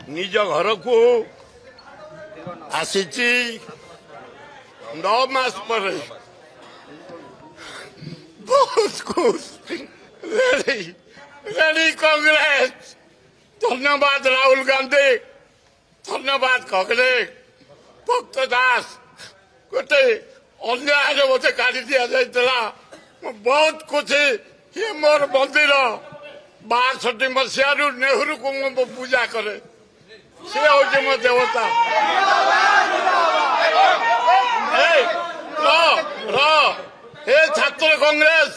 निज घर को आसी 9 मास पर बहुत खुश रेडी कांग्रेस। धन्यवाद राहुल गांधी, धन्यवाद कांग्रेस। भक्त दास गोटे अन्याय मत काढ़ी दि जाता बहुत खुशी। ये मोर मंदिर 62 मसीह नेहरू को मु पूजा करे से हूँ मो देवता। हे छात्र कांग्रेस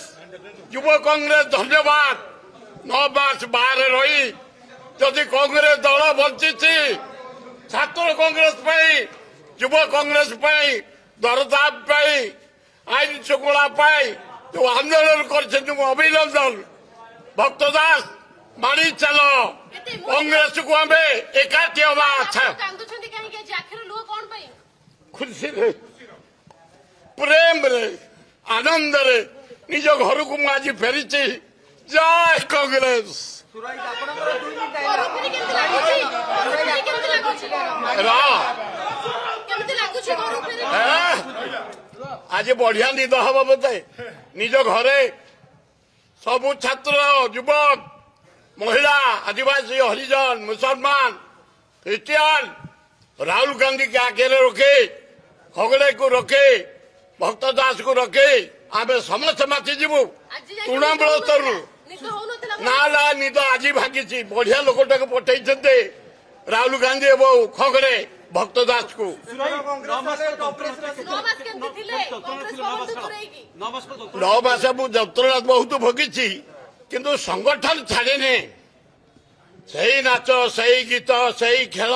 युव कांग्रेस धन्यवाद। 9 मास बाहर रही जदि कांग्रेस दल बंची छात्र कांग्रेस युव कांग्रेस दरदाम आईन श्रृंखला जो आंदोलन कर अभिनंदन। भक्त दास मारी चल कांग्रेस को आम एकाठी हवा। अच्छा खुशी रे प्रेम रे आनंद रे निज घर को आज फेरी जय कांग्रेस। आज बढ़िया निद हम बोधे निज घरे सबू छात्र युवक महिला आदिवासी हरिजन मुसलमान क्रिश्चियन राहुल गांधी के आगे रखे खगड़े को रखे भक्त दास को रखे आम समस्त माति जीवु तृणमूल स्तर ना निद आज भागी बढ़िया लोकटा पठे राहुल गांधी एवं खगड़े भक्त दास को 9 मास जंत्रणा बहुत भोगी किंतु संगठन छाड़े से नाच से गीत से खेल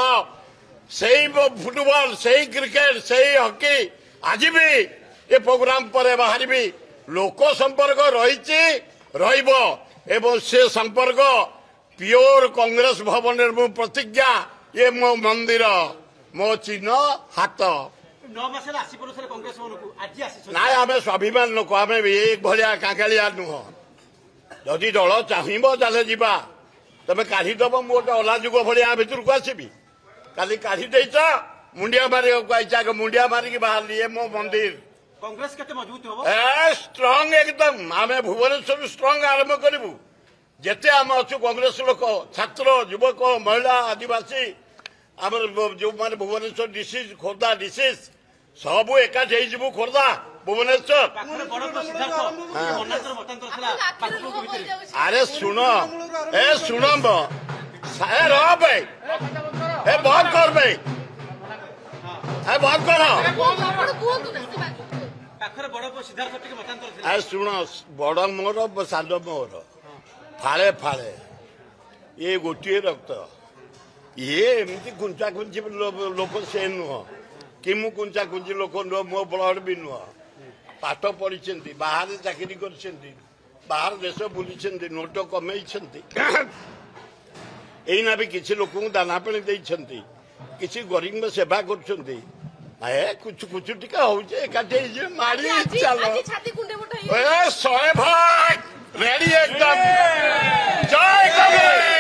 से फुटबॉल से क्रिकेट से हॉकी आज भी ये प्रोग्राम पर बाहर लोक संपर्क रही से संपर्क प्योर कांग्रेस भवन मो प्रतिज्ञा ये मो मंदिर मो चिन्ह हाथ 9 मास कांग्रेस ना आम स्वाभिमान लोक आम एक भाया काकालिया नुह जदि दल चाहब ताले जा तमें काढ़ीदब मोटे अला जुग भाया भितर को आसबि काली काढ़ी देच मुंडिया मारे मुंडिया मारिक बाहर ये मो मंदिर कांग्रेस केते मजबूत हो स्ट्रांग एकदम आम भुवनेश्वर स्ट्रांग आरंभ करूँ जेते आम अच्छु कांग्रेस लोक छात्र युवक महिला आदिवासी आम जो मैंने भुवनेश्वर डिस्ट्रिक्ट खोर्धा डिस्ट्रिक्ट सब एकाठी हो खोर्धा भुवनेश्वर। अरे शुण ए शुण ए बहुत कर भाई बहुत कर शुण बड़ मोर सान मोर फाड़े फाड़े ये गोटे रक्त ये एमती कुंचा कुंची लोक से नुह कि मु कुंचा कुंची लोक नुह मो ब्लड भी नुह पाठ पढ़ी बाहर चाकरी कर बाहर देश बुली नोट कमे यहीना भी किसी लोक दाना पानी देती किसी गरीब सेवा कर कुछ कुछ टिका होकाठी मारी चल 100 भाग रेडी एकदम जय कांग्रेस।